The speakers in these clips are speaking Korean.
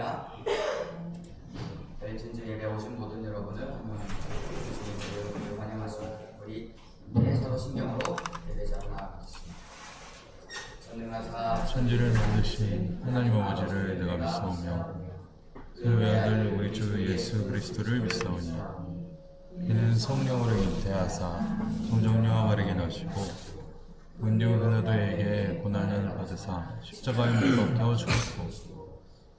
환영합니다. 저희 진주 예배 오신 모든 여러분을 환영하십니다. 우리 사도신경으로 예배자로 나아가겠습니다. 전능하사 천지를 만드신 하나님 아버지를 내가 믿사오며 그 외아들 우리 주 예수 그리스도를 믿사오니 이는 성령으로 잉태하사 성정녀와 마르게 나시고 은유 베네도에게 고난을 받으사 십자가에 못 박혀 죽었고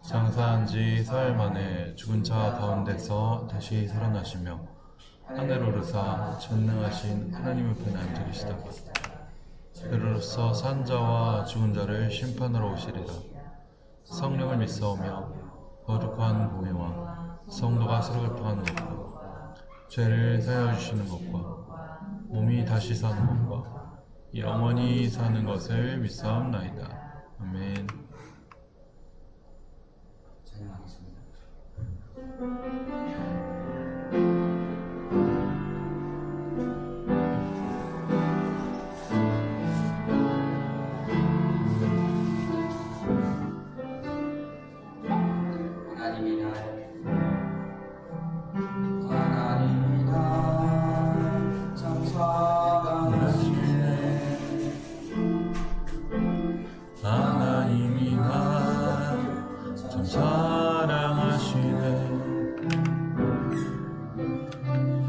장사한 지 사흘 만에 죽은 자 가운데서 다시 살아나시며 하늘 오르사 전능하신 하나님의 편에 앉으시다. 그로써 산 자와 죽은 자를 심판하러 오시리라. 성령을 믿사오며 거룩한 공회와 성도가 서로 교통하는 것과 죄를 사하여 주시는 것과 몸이 다시 사는 것과 영원히 사는 것을 믿사옵나이다. 아멘. 찬양하겠습니다. 하나님이 날 참 사랑하시네.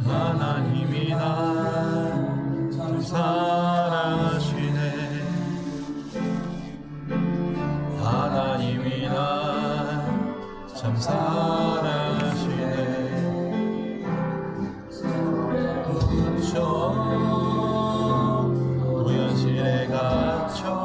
하나님이 날 참 사랑하시네. 하나님이 날 참 사랑하시네. 묻혀 우연실에 갇혀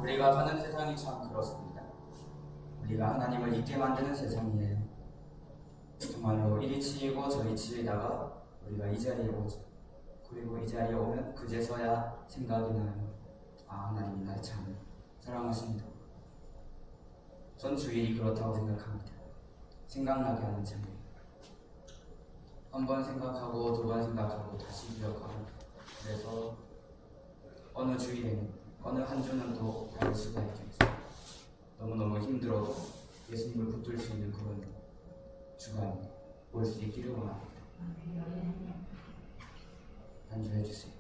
우리가 사는 세상이 참 그렇습니다. 우리가 하나님을 잊게 만드는 세상이에요. 정말로 이리 치이고 저리 치이다가 우리가 이 자리에 오죠. 그리고 이 자리에 오면 그제서야 생각이 나요. 아, 하나님이 날 참 사랑하신다. 전 주일이 그렇다고 생각합니다. 생각나게 하는 장면. 한 번 생각하고 두 번 생각하고 다시 기억하고, 그래서 어느 주일에는 어느 한 주는 또 다를 수가 있겠죠. 너무너무 힘들어도 예수님을 붙들 수 있는 그런 주간이 올 수 있기를 원합니다. 간주해 주세요.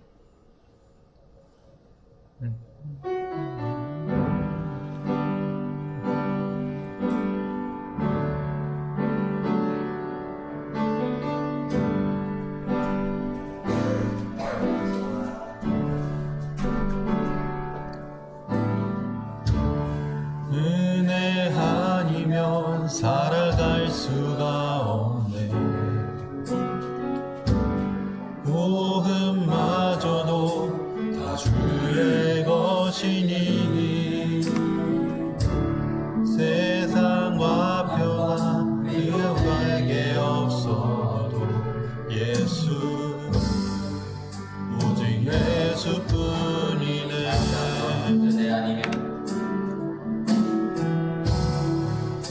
은혜 한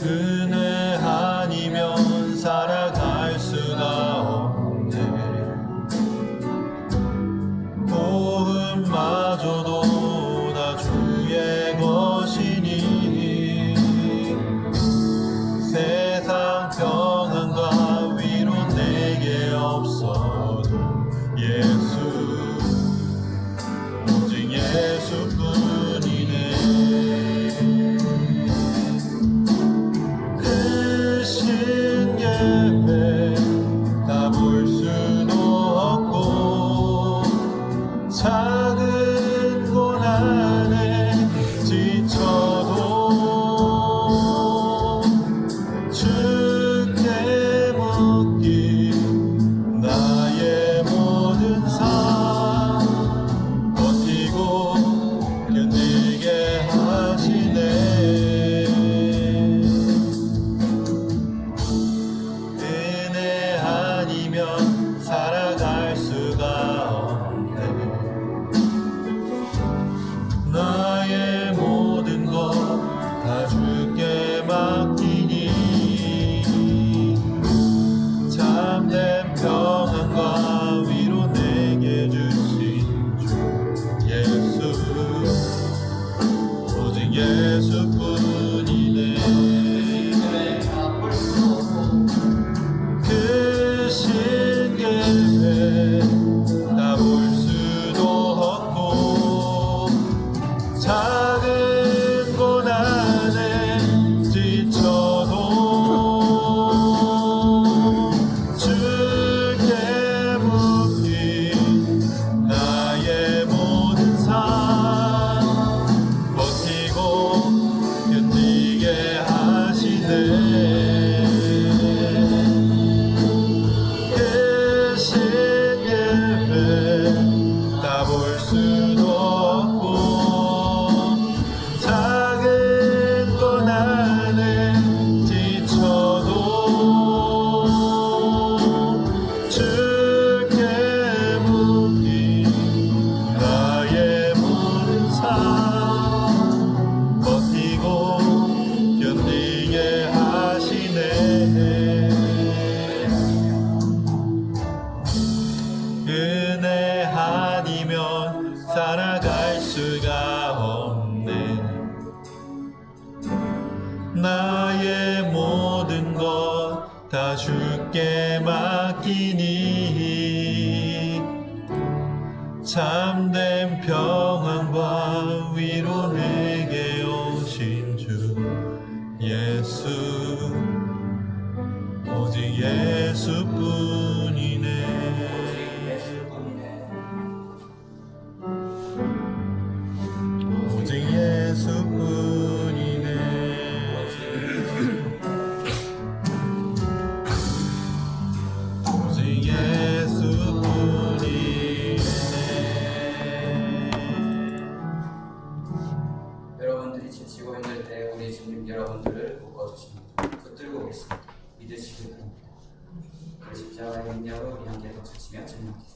은혜 아니면 살아갈 수가 없네. 복음마저도 다 주의 것이니 세상 평안과 위로 내게 없어도 예수 오직 예수뿐이네. 그 신계획 다 볼 수도 없고 작은 고난에 지쳐도 주께 묻기 나의 모든 삶 버티고 견디게 하시네. 은혜 아니면 살아갈 수가 없네. 나의 모든 것 다 주께 맡기니 참된 평안과 위로 내게 주신 주 예수 오직 예수뿐이네. 그 신계획 다 볼 수도 없고 작은 고난에 지쳐도 주께 묻기 나의 모든 삶 버티고 견디게 하시네. 그 신계획 다 볼 수도 없고 작은 고난에 지쳐도 주께 묻기 나의 모든 삶 버티고 견디게 하시네. 은혜 아니면 살아갈 수가 없네. 나의 모든 것 다 주께 맡기니 참된 평안과 위로 내게 오신 주 예수 오직 예수뿐이네. 오직 예수뿐이네. 오직 예수뿐이네. 여러분들이 지치고 힘들 때 우리 주님 여러분들을 묶어주십니다. 붙들고 계십니다. 믿으시길 바랍니다. 그 십자가의 능력으로 우리 함께 덧주시며 증명하겠습니다.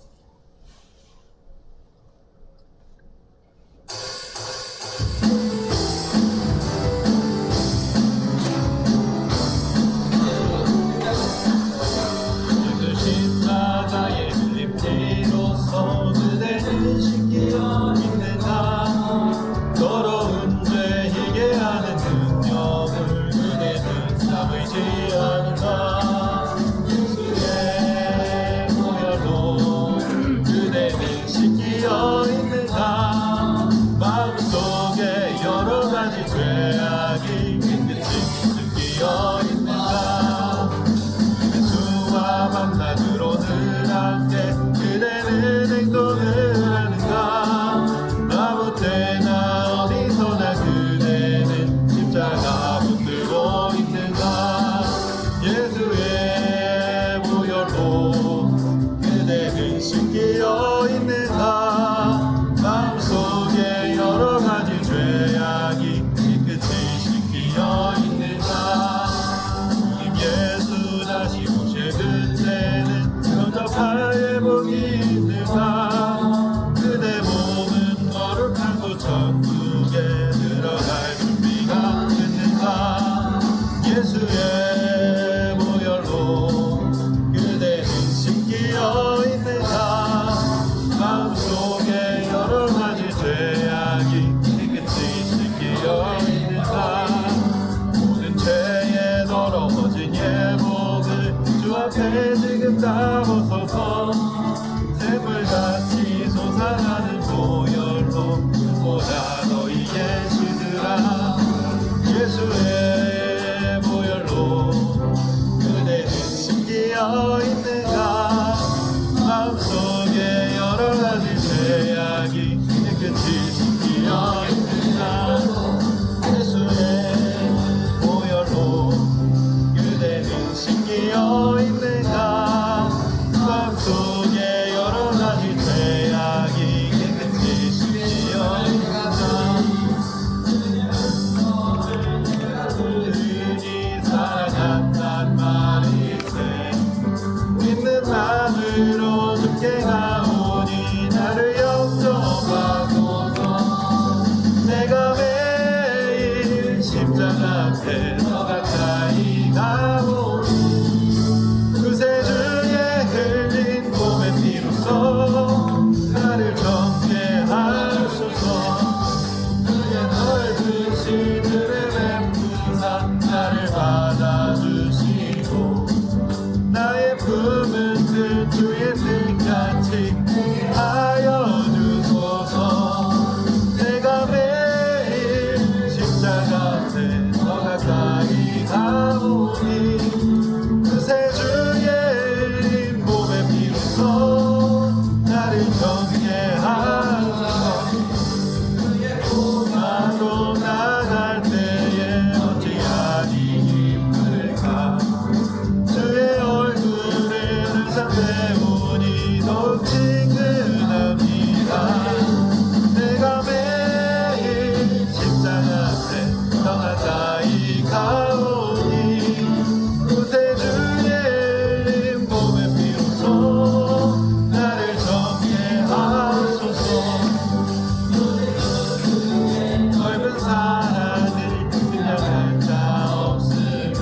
십자가의 흘림 피로써 그대는 신기어 있는가. 더러운 죄 이게 하는 능력을 그대는 삼을지 않은가. 예수의 보혈로 새지금 담으소서 샘물같이 솟아나는 보혈로 보다 너희의 시들아 예수의 보혈로 그대는 심기어 있는가 마음속에 여러 가지 죄악이 깨끗이 심기어 있는가 예수의 보혈로 그대는 심기어 있는가 마음속에 여러 가지 죄악이 깨끗이 심기어 있는가 그들이 사랑한단 말이세 믿는 마음으로 주께 가오니 나를 영접하소서 내가 매일 십자가 앞에 더 가까이 가오니 구세주의 흘린 몸의 피로써 나를 정죄하소서 그의 넓은 시들의 뱀부사 나를 받아주시고 나의 품은 그 주의 뜻같이 하여 주소서 내가 매일 십자가 앞에 더 가까이 가오니 구세주의 흘린 몸의 피로써 나를 정죄하소서 나로 나갈 때에 어찌하니 힘들까 주의 얼굴을 항상 배우니 더욱 친근합니다 내가 매일 십자가 앞에 더 가까이 가오니 구세주의 흘린 몸의 피로써 나를 정죄하소서 넓은 사랑을 증명할 자 없으며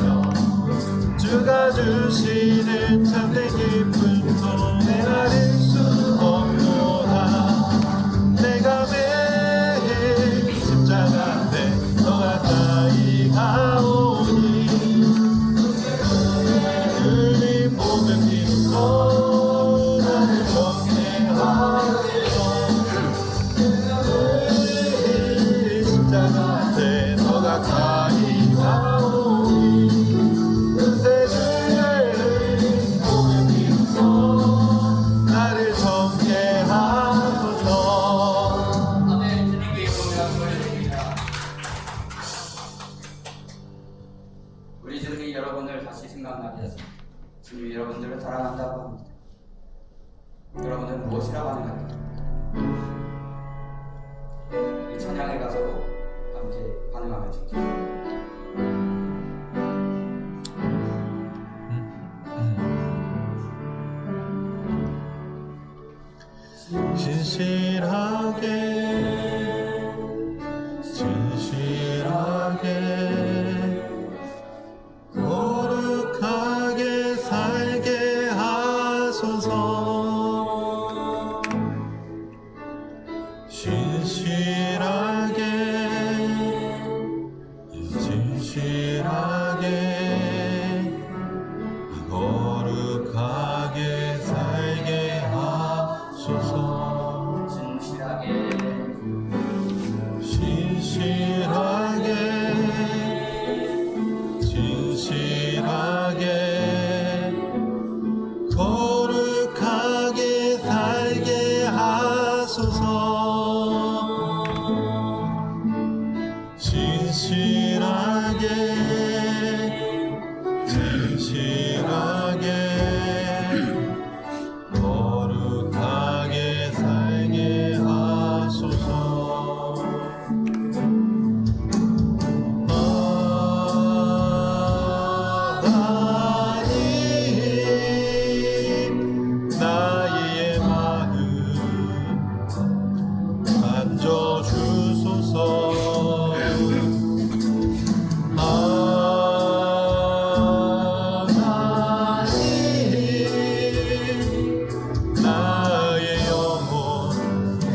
주가 주시는 참된 기쁨도 헤아릴 수 없노라 내가 매일 십자가 앞에 더 가까이 가오니 흘린 몸의 피로써 나를 정죄하소서 십자가 앞에 더 가까이 가오니 구세주의 흘린 몸의 피로써 나를 정죄하소서 아멘. 주님께 영광을 돌려드립니다. 우리 주님이 여러분을 다시 생각나게 하십니다. 주님이 여러분들을 사랑한다고 합니다. 여러분은 무엇이라고 하는가? 이 찬양의 가사로 함께 반응하며 주십시오. 진실하게 거룩하게 살게 하소서 진실하게 거룩하게 살게 하소서 진실하게 거룩하게 살게 하소서 진실하게 거룩하게 살게 하소서 하나님 나의 마음 만져주소서 나의 영혼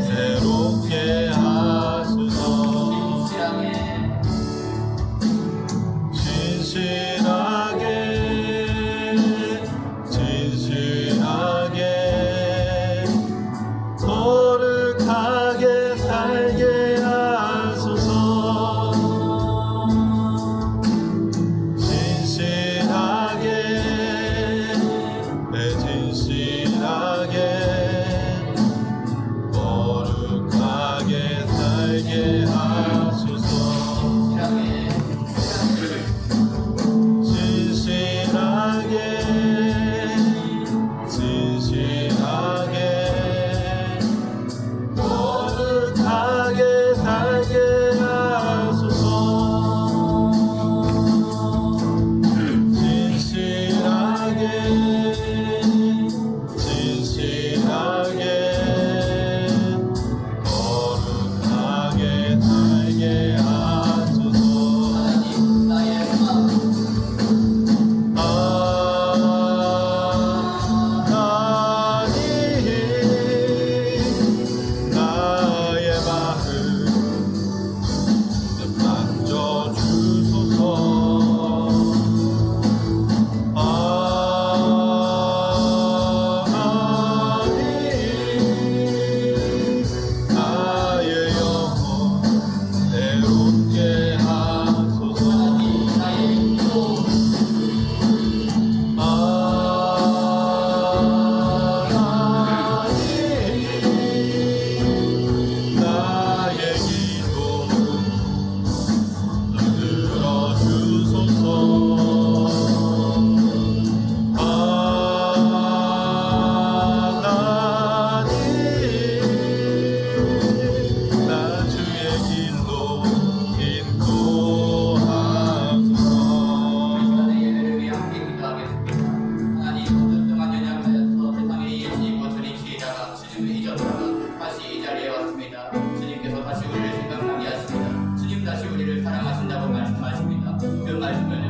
새롭게 하소서 진실하게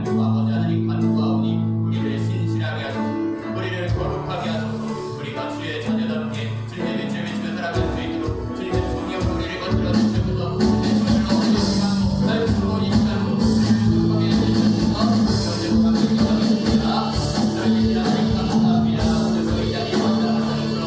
하나님 아버지 하나님 간구하오니 우리를 신실하게 하소서 우리를 거룩하게 하소서 우리가 주의 자녀답게 주님의 빛을 비추며 살아갈 수 있도록 주님의 성령 우리를 거칠어 주시옵소서 주님의 것을 얻으시고 날수로 이 시간으로 우리를 행복하게 해주시옵소서 그런데 감사드립니다 저희 하나님 감사합니다 오늘도 이 자리에 만나는 그런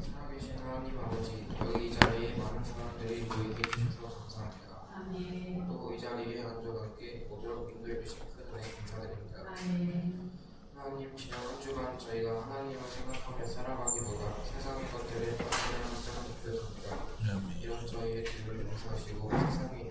살아계신 하나님 아버지, 여기 이 자리에 많은 사람들이 모이게 해주셔서 감사합니다. 아멘. 또 이 자리에 앉아가게 오도록 인도해 주신 큰 은혜 감사드립니다. 아멘. 하나님, 지난 한 주간 저희가 하나님을 생각하며 살아가기보다 세상의 것들을 따르는 시간을 느꼈습니다. 이런 저희의 뒤를 용서하시고 세상의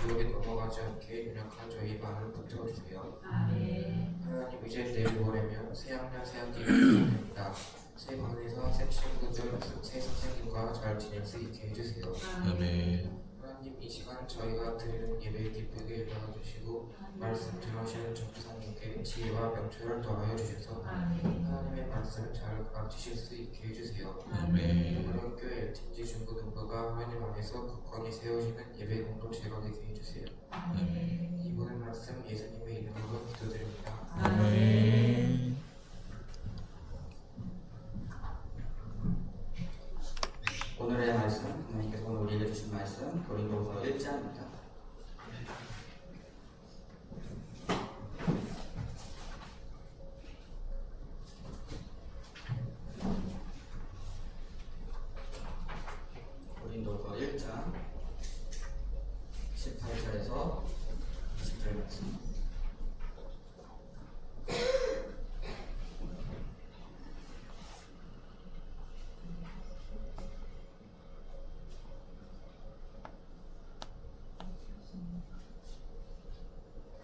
유혹에 넘어가지 않게 연약한 저희 마음을 붙들어주세요. 아멘. 하나님, 이제 내일 모레면 새학년 새학기가 시작됩니다. 새 반에서 새 친구들, 새 선생님과 잘 지낼 수 있게 해주세요. 아멘. 하나님, 이 시간 저희가 드리는 예배 기쁘게 받아주시고 말씀 전하시는 전도사님께 지혜와 명철을 더하여 주셔서 아멘. 하나님의 말씀을 잘 가르치실 수 있게 해주세요. 아멘. 이번 교회 LTG 중고등부가 하나님 안에서 굳건히 세워지는 예배 공동체가 되게 해주세요. 아멘. 이 모든 말씀 예수님의 이름으로 기도드립니다. 아멘. 오늘의 말씀, 하나님께서 오늘 우리에게 주신 말씀 고린도후서 1장입니다. 고린도후서 1장 18절에서 20절 말씀.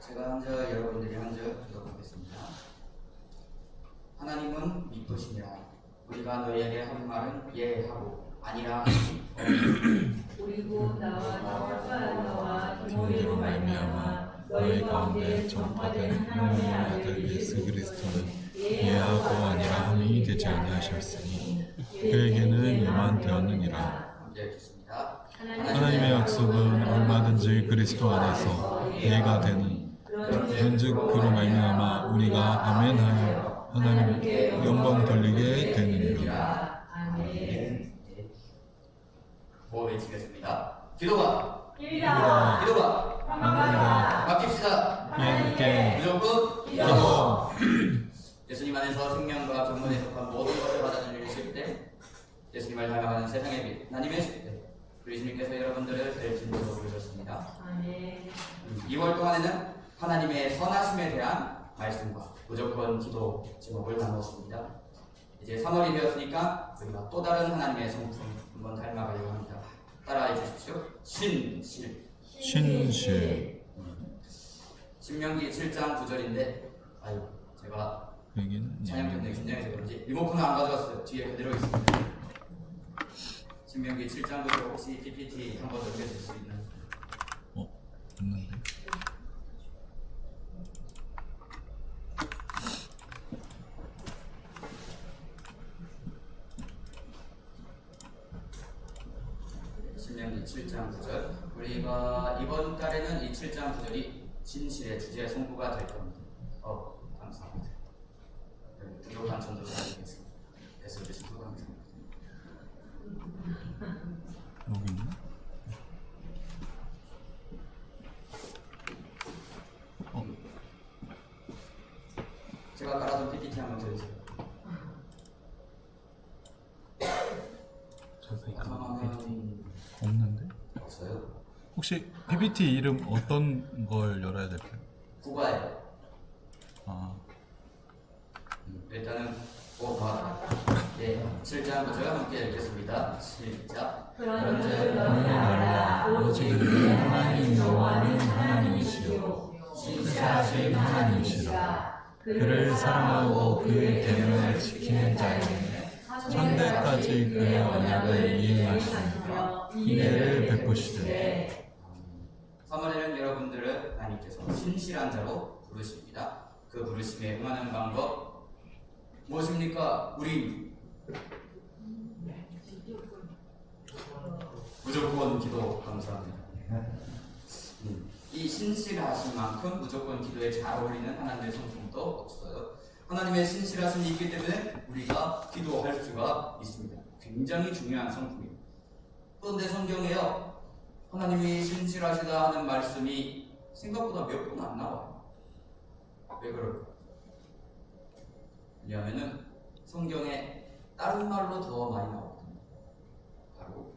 제가 한 절, 여러분들이 한 절 기도하겠습니다. 하나님은 미쁘시니라. 우리가 너희에게 한 말은 예하고 아니라 그리고 나와 사랑과 교회로 말미암아 너희 가운데 전파된 하나님의 아들 예수 그리스도는 예하고 아니라 함이 되지 아니하셨으니 그에게는 예만 되었느니라. 함께 읽겠습니다. 하나님의 약속은 얼마든지 그리스도 안에서 예가 되는 현즉 그로 말미암아 우리가 아멘하여 하나님께 영광 돌리게 되느니라. 아멘. 뭐 외치겠습니다. 기도가 기도가 기도가 평화가 맡깁시다. 함께 무조건 기도. 예수님 안에서 생명과 전문에 속한 모든 것을 받아들이실 때 예수님을 닮아가는 세상의 빛 하나님의 십대 예수님께서 여러분들을 될 진리로 부르셨습니다. 아멘. 2월 동안에는 하나님의 선하심에 대한 말씀과 무조건 기도 제목을 나누었습니다. 이제 3월이 되었으니까 우리가 또 다른 하나님의 성품 한번 닮아가려고 합니다. 따라해 주십시오. 신실. 신명기 7장 9절인데 아유 제가 여기는 찬양 때문에 긴장해서 그런지 리모컨을 안 가져왔어요. 뒤에 그대로 있습니다. 신명기 7장 9절 혹시 PPT 한번 넘겨줄 수 있는 없는데. 신명기 7장 9절 우리가 이번 달에는 이 7장 9절이 진실의 주제 송구가 될 겁니다. 감사합니다. 부족한 전도사님께서 애쓰주셨습니다. 가능하면 없는데? 없어요. 혹시 PPT 이름 어떤 걸 열어야 될까요? 국어예요. 아, 일단은 예, 7장부터 함께 읽겠습니다. 시작. 그런즉 너희 알라 오직 하나님 여호와는 하나님이시요 신실하신 하나님이시라. 그를 사랑하고 그의 계명을 지키는 자에게는 천대까지 그의 언약을 이행하시며 인애를 베푸시되. 3월에는 여러분들을 하나님께서 신실한 자로 부르십니다. 그 부르심에 응하는 방법 무엇입니까? 우리 무조건 기도. 감사합니다. 이 신실하신 만큼 무조건 기도에 잘 어울리는 하나님의 성품도 없어요. 하나님의 신실하심이 있기 때문에 우리가 기도할 수가 있습니다. 굉장히 중요한 성품이에요. 그런데 성경에요, 하나님이 신실하시다 하는 말씀이 생각보다 몇 번 안 나와요. 왜 그럴까? 왜냐하면 성경에 다른 말로 더 많이 나오거든요. 바로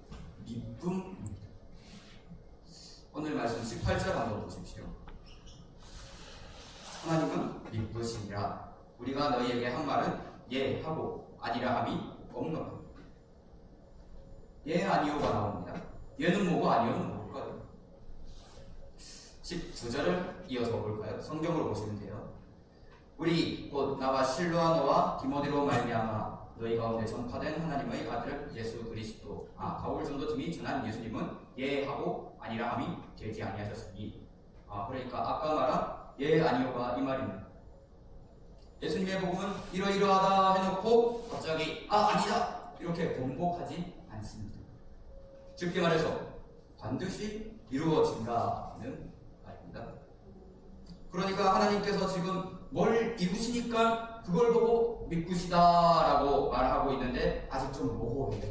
기쁨입니다. 오늘 말씀 18절 한번 보십시오. 하나님은 기쁘시니라. 우리가 너희에게 한 말은 예 하고 아니라 함이 없노라. 예 아니오가 나옵니다. 예는 뭐고 아니오는 뭘까요? 19절을 이어서 볼까요? 성경으로 보시면 돼요. 우리 곧 나와 실로와 너와 디모데로 말미암아 너희 가운데 전파된 하나님의 아들 예수 그리스도 바울 전도팀이 전한 예수님은 예 하고 아니라 함이 되지 아니하셨으니 그러니까 아까 말한 예 아니오가 이 말입니다. 예수님의 복음은 이러이러하다 해놓고 갑자기 아니다 이렇게 번복하지 않습니다. 쉽게 말해서 반드시 이루어진다는 말입니다. 그러니까 하나님께서 지금 뭘 이루시니까 그걸 보고 믿으시다라고 말하고 있는데 아직 좀 모호해요.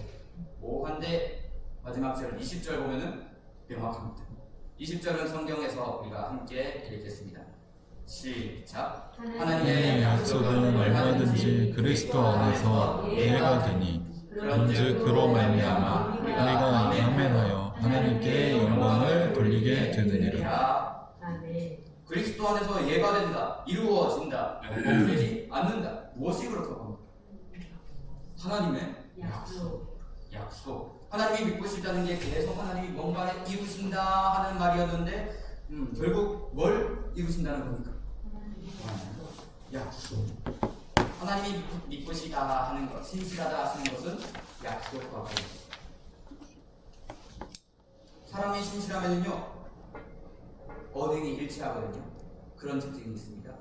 모호한데 마지막 절 20절 보면은 명확합니다. 20절은 성경에서 우리가 함께 읽겠습니다. 시작. 내 약속은 얼마든지 그리스도 안에서 예가 되니 그런즉 그로 말미암아 우리가 아멘하여 하나님께 영광을 돌리게 되느니라. 아멘. 그리스도 안에서 예가 된다, 이루어진다, 되지 않는다. 무엇이 그렇다고 합니까? 하나님의 약속. 하나님이 믿으시다는 게 계속 하나님이 뭔가를 이루신다 하는 말이었는데 결국 뭘 이루신다는 겁니까? 약속. 하나님이 믿으시다 하는 것, 신실하다 하시는 것은 약속과 관계. 사람이 신실하면요 언행이 일치하거든요. 그런 특징이 있습니다.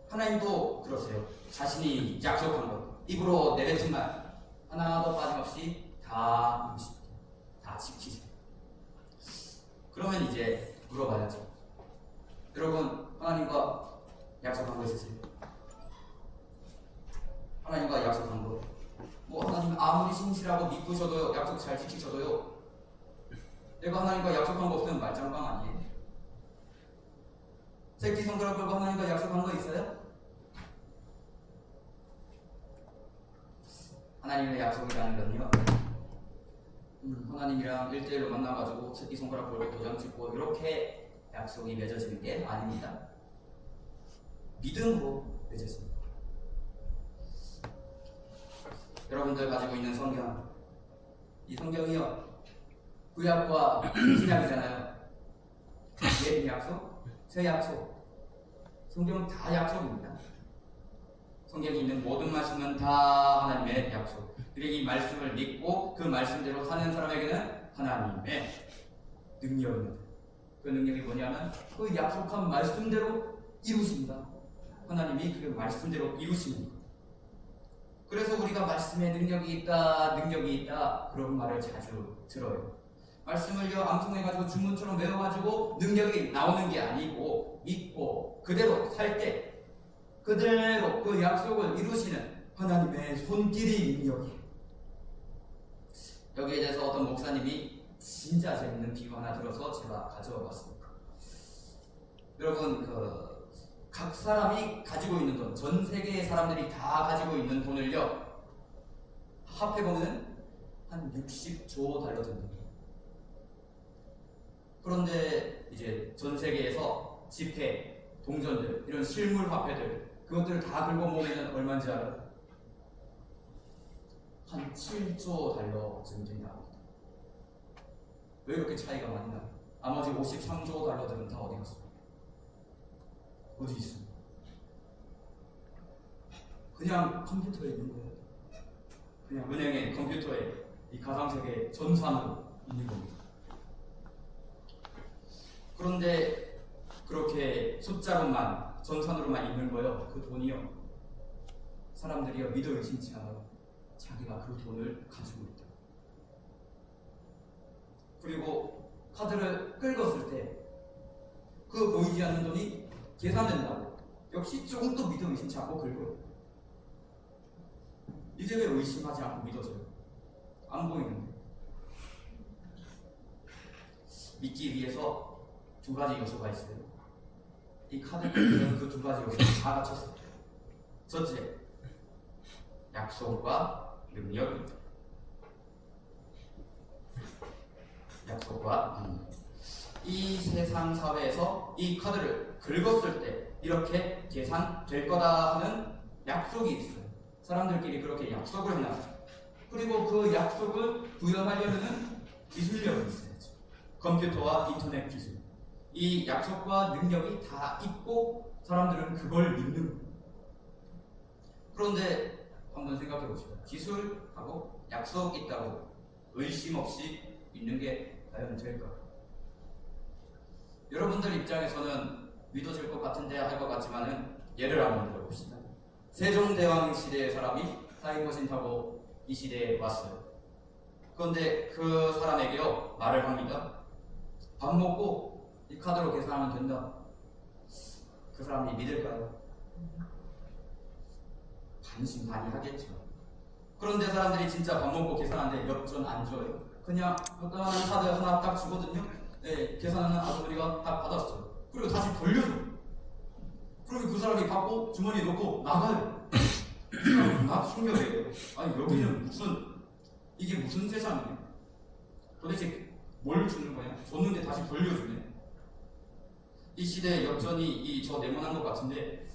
하나님도 그러세요. 자신이 약속한 것, 입으로 내뱉은 말 하나도 빠짐없이 다 이루십니다. 다 지키세요. 그러면 이제 물어봐야죠. 여러분 하나님과 약속한 거 있으세요? 하나님과 약속한 거. 하나님 아무리 신실하고 믿으셔도 약속 잘 지키셔도요. 내가 하나님과 약속한 거 없으면 말장방 아니에요? 새끼손가락 걸고 하나님과 약속한 거 있어요? 하나님의 약속이라는 건요. 하나님이랑 1대1로 만나가지고 새끼손가락 걸고 도장 찍고 이렇게 약속이 맺어지는 게 아닙니다. 믿음으로 맺어집니다. 여러분들 가지고 있는 성경, 이 성경이요 구약과 신약이잖아요. 옛 약속, 새 약속. 성경은 다 약속입니다. 성경에 있는 모든 말씀은 다 하나님의 약속. 그리고 이 말씀을 믿고 그 말씀대로 사는 사람에게는 하나님의 능력입니다. 그 능력이 뭐냐면 그 약속한 말씀대로 이루신다. 하나님이 그 말씀대로 이루시는 것. 그래서 우리가 말씀에 능력이 있다 그런 말을 자주 들어요. 말씀을요 암송해가지고 주문처럼 외워가지고 능력이 나오는 게 아니고 믿고 그대로 살 때 그대로 그 약속을 이루시는 하나님의 손길이 능력이에요. 여기에 대해서 어떤 목사님이 진짜 재밌는 비유 하나 들어서 제가 가져와 봤습니다. 여러분 각 사람이 가지고 있는 돈, 전 세계의 사람들이 다 가지고 있는 돈을요 합해보면 한 60조 달러 정도. 그런데 이제 전 세계에서 지폐, 동전들, 이런 실물 화폐들, 그것들을 다 긁어모으면 얼마인지 알아요? 한 7조 달러쯤 된다고 합니다. 왜 이렇게 차이가 많이 나요? 나머지 53조 달러들은 다 어디 갔어요? 어디 있어요? 그냥 컴퓨터에 있는 거예요. 그냥 은행의 컴퓨터에 이 가상세계 전산으로 있는 겁니다. 그런데 그렇게 숫자로만, 전산으로만 있는 거요. 그 돈이요. 사람들이요 믿어 의심치 않아요. 자기가 그 돈을 가지고 있다. 그리고 카드를 긁었을 때 그 보이지 않는 돈이 계산된다고 역시 조금 더 믿어 의심치 않고 긁어요. 이게 왜 의심하지 않고 믿어져요? 안 보이는데. 믿기 위해서 두 가지 요소가 있어요. 이 카드 긁는 그 두 가지 요소를 다 갖췄어요. 첫째, 약속과 능력입니다. 약속과 능력. 이 세상 사회에서 이 카드를 긁었을 때 이렇게 계산될 거다 하는 약속이 있어요. 사람들끼리 그렇게 약속을 해놨어요. 그리고 그 약속을 구현하려면 기술력이 있어야죠. 컴퓨터와 인터넷 기술. 이 약속과 능력이 다 있고 사람들은 그걸 믿는 거예요. 그런데 한번 생각해 보시죠. 기술하고 약속 있다고 의심 없이 믿는 게 과연 될까요? 여러분들 입장에서는 믿어질 것 같은데 할 것 같지만은 예를 한번 들어봅시다. 세종대왕 시대의 사람이 타임머신 타고 이 시대에 왔어요. 그런데 그 사람에게요 말을 합니다. 밥 먹고 이 카드로 계산하면 된다. 그 사람이 믿을까요? 반신 많이 하겠죠. 그런데 사람들이 진짜 밥 먹고 계산하는데 엽전 안 줘요. 그냥 어떤 카드 하나 딱 주거든요. 네, 계산하는 아주머니가 딱 받았어요. 그리고 다시 돌려줘. 그리고 그 사람이 받고 주머니에 넣고 나가요. 이 사람은 나 충격이에요. 아니 여기는 이게 무슨 세상이냐? 도대체 뭘 주는 거냐? 줬는데 다시 돌려주네. 이 시대의 엽전이 저 네모난 것 같은데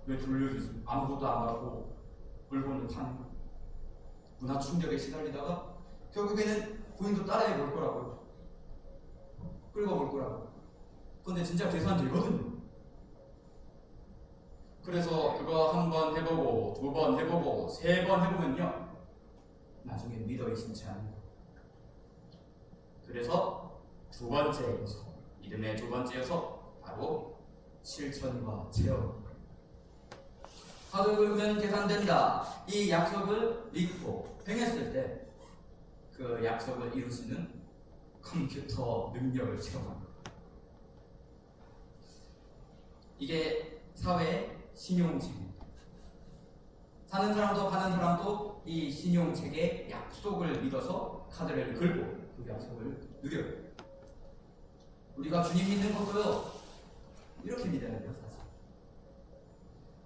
왜 돌려주지? 아무것도 안 받고 물건을 파는 거야. 문화 충격에 시달리다가 결국에는 부인도 따라해 볼 거라고요. 끌어볼 거라고. 근데 진짜 계산되거든요. 그래서 그거 한 번 해보고, 두 번 해보고, 세 번 해보면요 나중에 믿어 의심치 않는 거예요. 그래서 두 번째 요소, 믿음의 두 번째 요소, 바로 실천과 체험. 카드 긁으면 계산된다. 이 약속을 믿고 행했을 때 그 약속을 이루시는 컴퓨터 능력을 체험합니다. 이게 사회의 신용체계입니다. 사는 사람도 가는 사람도 이 신용체계의 약속을 믿어서 카드를 긁고 그 약속을 누려요. 우리가 주님 믿는 것도요 이렇게 믿어야 돼요. 사실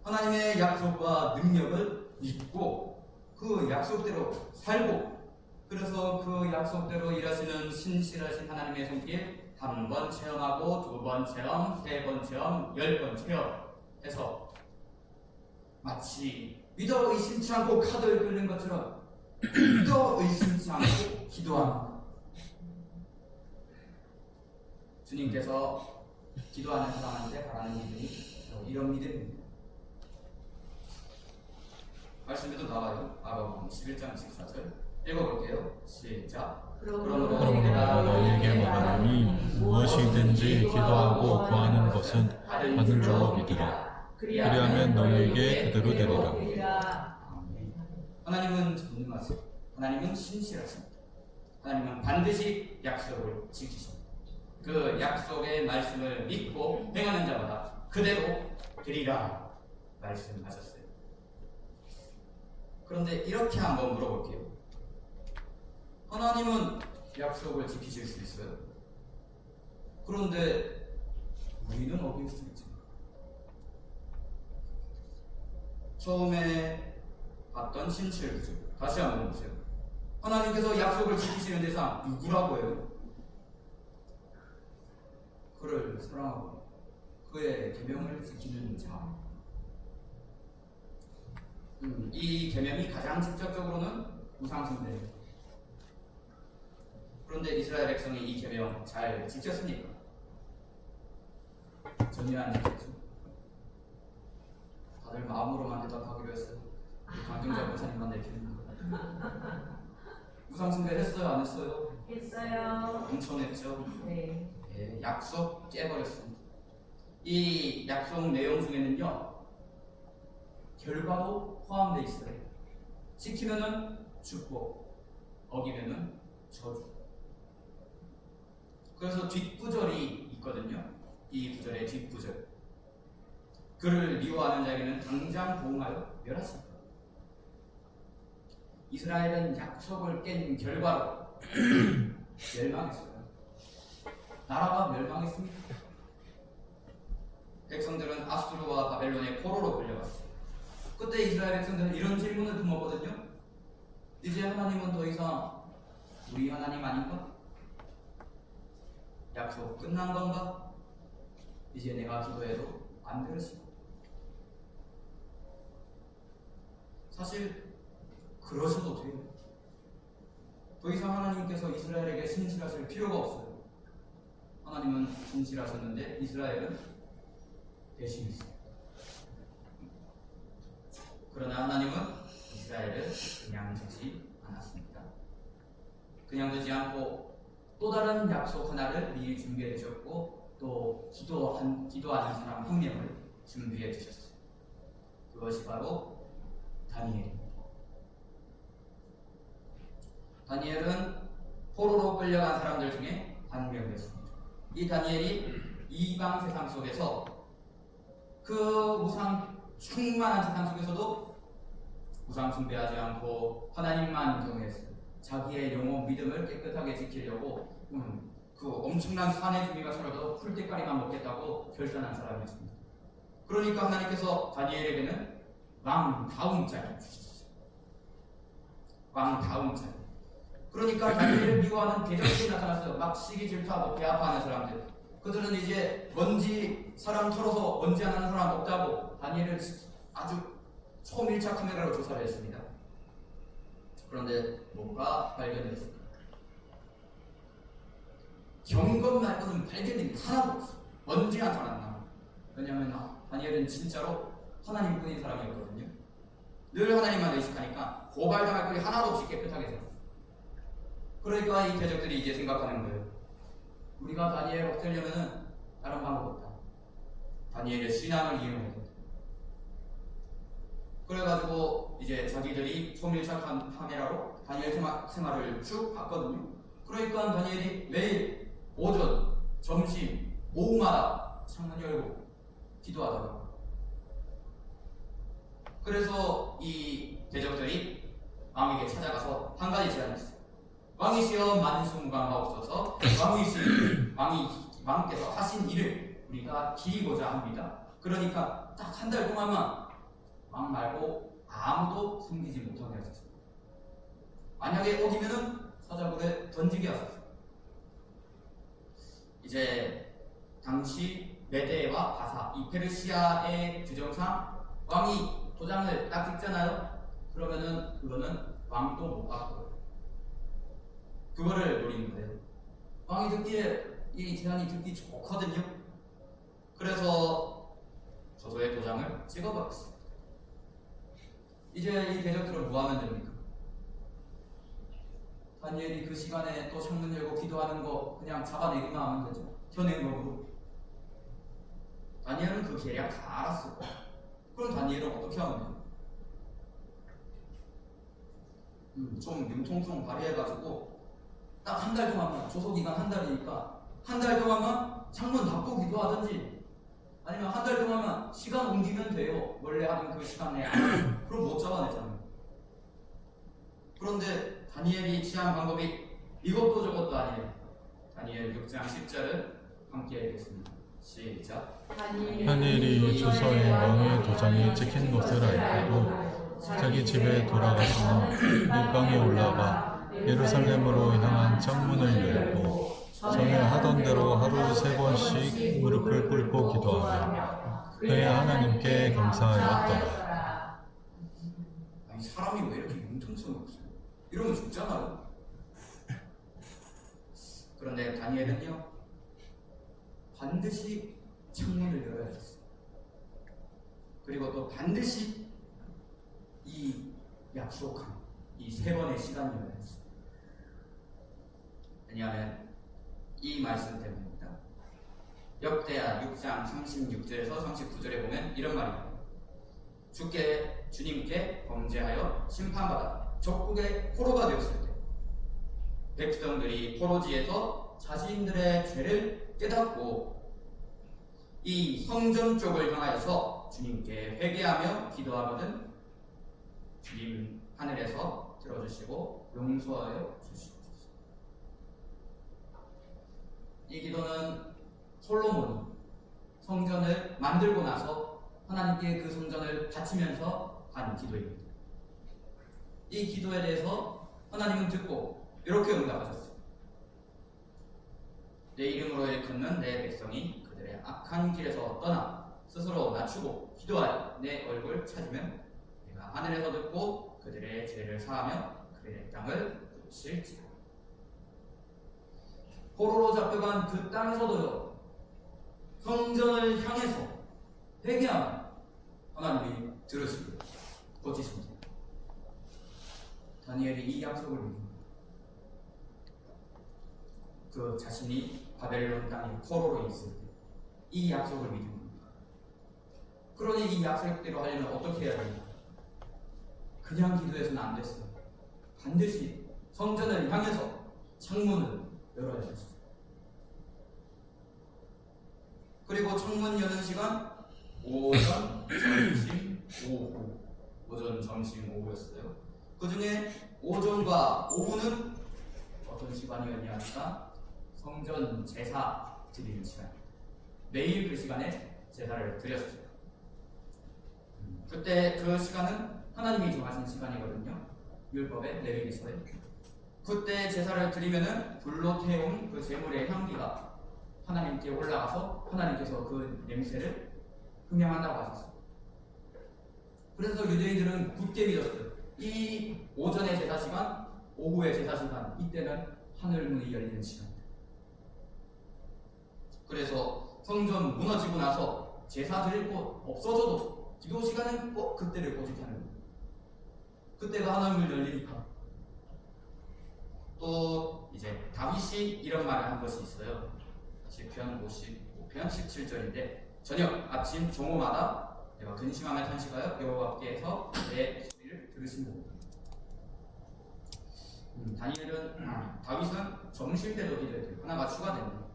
하나님의 약속과 능력을 믿고 그 약속대로 살고, 그래서 그 약속대로 일하시는 신실하신 하나님의 손길 한 번 체험하고, 두 번 체험, 세 번 체험, 10번 체험 해서 마치 믿어 의심치 않고 카드를 긁는 것처럼 믿어 의심치 않고 기도합니다. 주님께서 기도하는 사람한테 바라는 믿음이 이런 믿음입니다. 말씀에도 나와요. 마가복음 11장 14절 읽어볼게요. 시작. 그러므로 내가 너희에게 말하노니 무엇이든지 기도하고 구하는 것은 받은 줄로 믿으라. 그리하면 너희에게 그대로 되리라. 하나님은 전능하세요. 하나님은 신실하십니다. 하나님은 반드시 약속을 지키십니다. 그 약속의 말씀을 믿고 행하는 자마다 그대로 되리라 말씀하셨어요. 그런데 이렇게 한번 물어볼게요. 하나님은 약속을 지키실 수 있어요? 그런데 우리는 어길 수 있죠. 처음에 봤던 신실구조 다시 한번 보세요. 하나님께서 약속을 지키시는 대상 누구라고 해요? 그를 사랑하고 그의 계명을 지키는 자. 이 계명이 가장 직접적으로는 우상숭배예요. 그런데 이스라엘 백성이 이 계명 잘 지켰습니까? 전혀 안 지켰죠. 다들 마음으로만 대답하기로 했어요. 강경자 목사님만 내키는 거. 우상숭배 했어요? 안 했어요? 했어요. 엄청 했죠. 네. 예, 약속 깨버렸습니다. 이 약속 내용 중에는요 결과도 포함되어 있어요. 지키면은 축복, 어기면은 저주. 그래서 뒷구절이 있거든요. 이 구절의 뒷구절. 그를 미워하는 자에게는 당장 보응하여 멸하십니다. 이스라엘은 약속을 깬 결과로 멸망했어요. 나라가 멸망했습니다. 백성들은 아수르와 바벨론의 포로로 끌려갔어요. 그때 이스라엘 백성들은 이런 질문을 품었거든요. 이제 하나님은 더 이상 우리 하나님 아닌가? 약속 끝난 건가? 이제 내가 기도해도 안 들으시고. 사실 그러셔도 돼요. 더 이상 하나님께서 이스라엘에게 신실하실 필요가 없어요. 하나님은 신실하셨는데 이스라엘은 배신했어요. 그러나 하나님은 이스라엘을 그냥 두지 않았습니다. 그냥 두지 않고 또 다른 약속 하나를 미리 준비해 주셨고 또 기도하는 사람 한 명을 준비해 주셨어요. 그것이 바로 다니엘입니다. 다니엘은 포로로 끌려간 사람들 중에 한 명이었습니다. 이 다니엘이 이방 세상 속에서 그 우상 충만한 세상 속에서도 우상 숭배하지 않고 하나님만 경외했어요. 자기의 영혼 믿음을 깨끗하게 지키려고 그 엄청난 산의 주미가 살아도 풀떼까리만 먹겠다고 결단한 사람이었습니다. 그러니까 하나님께서 다니엘에게는 왕다운 자를 주셨어요. 왕다운 자. 그러니까 다니엘을 미워하는 대적들이 나타났어요. 막 시기 질투하고 배 아파하는 사람들. 그들은 이제 먼지 사람 털어서 먼지 안 하는 사람 없다고 다니엘을 아주 초밀착 카메라로 조사를 했습니다. 그런데 뭐가 발견됐습니다. 경건 말고는 발견된 게 하나도 없어요. 먼지 한 번 안 나와요. 왜냐하면 다니엘은 진짜로 하나님뿐인 사람이었거든요. 늘 하나님만 의식하니까 고발당할 거리 하나도 없이 깨끗하게 살았어요. 그러니까 이 대적들이 이제 생각하는 거예요. 우리가 다니엘을 없애려면 다른 방법 없다. 다니엘의 신앙을 이용해야 된다. 그래가지고 이제 자기들이 초밀착한 카메라로 다니엘 생활을 쭉 봤거든요. 그러니까 다니엘이 매일 오전, 점심, 오후마다 창문 열고 기도하더라고요. 그래서 이 대적들이 왕에게 찾아가서 한 가지 제안을 했어요. 왕이시여 만수무강하옵소서. 왕께서 하신 일을 우리가 기리고자 합니다. 그러니까 딱 한 달 동안만 왕 말고 아무도 숨기지 못하게 하셨어요. 만약에 어기면은 사자굴에 던지게 하셨어요. 이제 당시 메데와 바사 이 페르시아의 규정상 왕이 도장을 딱 찍잖아요. 그러면은 그거는 왕도 못 받고요. 그거를 노리는 거예요. 왕이 듣기에 이 제안이 듣기 좋거든요. 그래서 저소의 도장을 찍어버렸어요. 이제 이 대적들은 뭐 하면 됩니까? 다니엘이 그 시간에 또 창문 열고 기도하는 거 그냥 잡아내기만 하면 되죠. 현행법으로. 다니엘은 그 계략 다 알았어요. 그럼 다니엘은 어떻게 하면 돼요? 좀 융통성 발휘해가지고 딱 한 달 동안만, 조소기간 한 달이니까 한 달 동안만 창문 닫고 기도하든지 아니면 한 달 동안만 시간 옮기면 돼요. 원래 하는 그 시간에 그럼 못 잡아내잖아요. 그런데 다니엘이 취한 방법이 이것도 저것도 아니에요. 다니엘 6장 10절을 함께 읽겠습니다. 시작. 다니엘이 조서에 왕의 도장이 찍힌 것을 알고도 자기 집에 돌아가서 밑방에 올라가 예루살렘으로 향한 창문을 열고 전에 하던 대로 하루 3번씩 무릎을 꿇고 기도하며 그의 하나님께 감사하였더라. 아니 사람이 왜 이렇게 융통성이 없어요? 이러면 죽잖아요. 그런데 다니엘은요 반드시 창문을 열어야 했어요. 그리고 또 반드시 이 약속한 이 3번의 시간이어야 했어요. 왜냐하면 이 말씀 때문입니다. 역대하 6장 36절에서 39절에 보면 이런 말이에요. 주님께 범죄하여 심판받아 적국의 포로가 되었을 때 백성들이 포로지에서 자신들의 죄를 깨닫고 이 성전 쪽을 향하여서 주님께 회개하며 기도하거든 주님 하늘에서 들어주시고 용서하여 주시옵소서. 이 기도는 솔로몬이 성전을 만들고 나서 하나님께 그 성전을 바치면서 한 기도입니다. 이 기도에 대해서 하나님은 듣고 이렇게 응답하셨어요. 내 이름으로 일컫는 내 백성이 그들의 악한 길에서 떠나 스스로 낮추고 기도하여 내 얼굴 찾으면 내가 하늘에서 듣고 그들의 죄를 사하며 그들의 땅을 고칠지라. 포로로 잡혀간 그 땅에서도요 성전을 향해서 회개하면 하나님이 들으시고 고치십니다. 다니엘이 이 약속을 믿습니다. 그 자신이 바벨론 땅에 포로로 있을 때 이 약속을 믿습니다. 그러니 이 약속대로 하려면 어떻게 해야 됩니까? 그냥 기도해서는 안 됐어요. 반드시 성전을 향해서 창문을 열어야 됐어요. 그리고 창문 여는 시간 오전, 점심, 오후. 오전, 점심, 오후였어요. 그 중에 오전과 오후는 어떤 시간이었냐니까 성전 제사 드리는 시간. 매일 그 시간에 제사를 드렸어요. 그때 그 시간은 하나님이 정하신 시간이거든요. 율법의 레위기서에. 그때 제사를 드리면은 불로 태운 그 제물의 향기가 하나님께 올라가서 하나님께서 그 냄새를 흠양한다고 하셨어요. 그래서 유대인들은 굳게 믿었어요. 이 오전의 제사 시간, 오후의 제사 시간, 이때는 하늘 문이 열리는 시간. 그래서 성전 무너지고 나서 제사 드릴 곳 없어져도 기도 시간은 꼭 그때를 고집하는 거예요. 그때가 하늘 문 열리니까. 또 이제 다윗이 이런 말을 한 것이 있어요. 시편 55편 17절인데 저녁, 아침, 종호마다 내가 근심하며 탄식하여 여호와께서 내 소리를 들으신다. 다윗은 점심 때도 기도했대요. 하나가 추가됐네.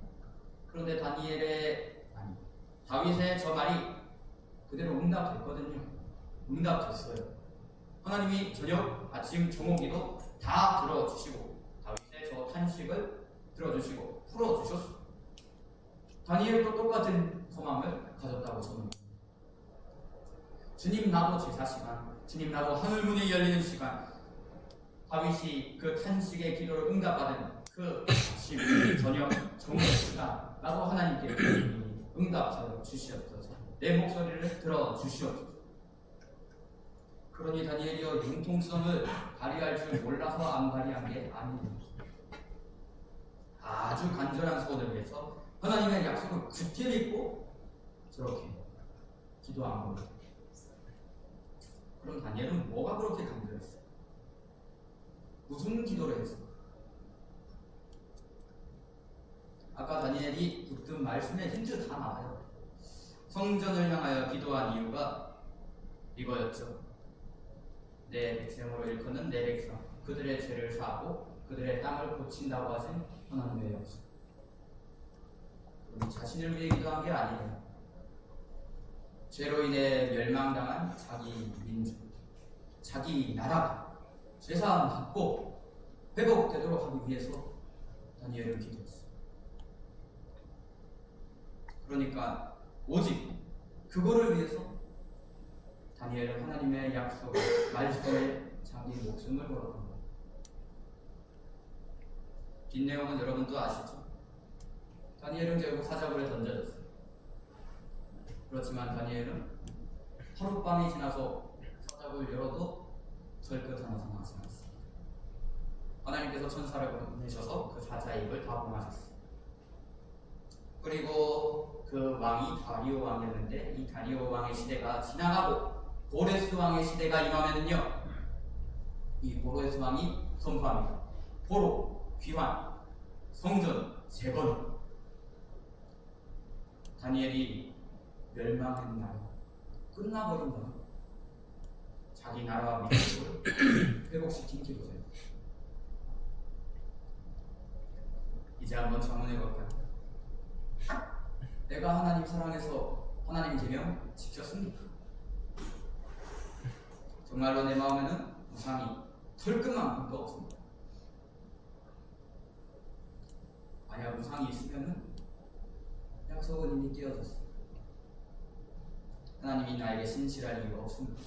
그런데 다윗의 저 말이 그대로 응답됐거든요. 응답됐어요. 하나님이 저녁, 아침, 종호기도 다 들어주시고 다윗의 저 탄식을 들어주시고 풀어주셨어요. 다니엘도 똑같은 소망을 가졌다고 저는. 주님 나도 제사 시간, 주님 나도 하늘문이 열리는 시간, 다윗이 그 탄식의 기도를 응답받은 그 아침, 저녁, 종교 시간 나도 하나님께 응답하여 주시옵소서. 내 목소리를 들어주시옵소서. 그러니 다니엘이여 융통성을 발휘할 줄 몰라서 안 발휘한 게 아닙니다. 아주 간절한 소원을 위해서 하나님의 약속을 굳게 믿고 저렇게 기도한 겁니다. 그럼 다니엘은 뭐가 그렇게 간절했어요? 무슨 기도를 했어요? 아까 다니엘이 붙든 말씀에 힌트 다 나와요. 성전을 향하여 기도한 이유가 이거였죠. 내 백성으로 일컫는 내 백성, 그들의 죄를 사하고 그들의 땅을 고친다고 하신 하나님의 약속. 자신을 위해 기도한 게 아니에요. 죄로 인해 멸망당한 자기 민족, 자기 나라가 죄사함 받고 회복되도록 하기 위해서 다니엘을 기도했어요. 그러니까 오직 그거를 위해서 다니엘은 하나님의 약속, 말씀에 자기 목숨을 걸어간 거예요. 뒷내용은 여러분도 아시죠? 다니엘은 결국 사자굴에 던져졌어요. 그렇지만 다니엘은 하룻밤이 지나서 사자굴을 열어도 절끝 하나 상하지 않았습니다. 하나님께서 천사를 보내셔서 그 사자의 입을 다 봉하셨어요. 그리고 그 왕이 다리오 왕이었는데 이 다리오 왕의 시대가 지나가고 고레스 왕의 시대가 임하면은요, 이 고레스 왕이 선포합니다. 포로, 귀환, 성전, 재건. 다니엘이 멸망한 날 끝나버린 날 자기 나라와 민족을 회복시킨 기도예요. 이제 한번 자문해볼까요? 내가 하나님 사랑해서 하나님 계명 지켰습니까? 정말로 내 마음에는 우상이 털끝만큼도 없습니다. 만약 우상이 있으면은 약속은 이미 깨어졌어요. 하나님이 나에게 신실할 이유가 없습니다.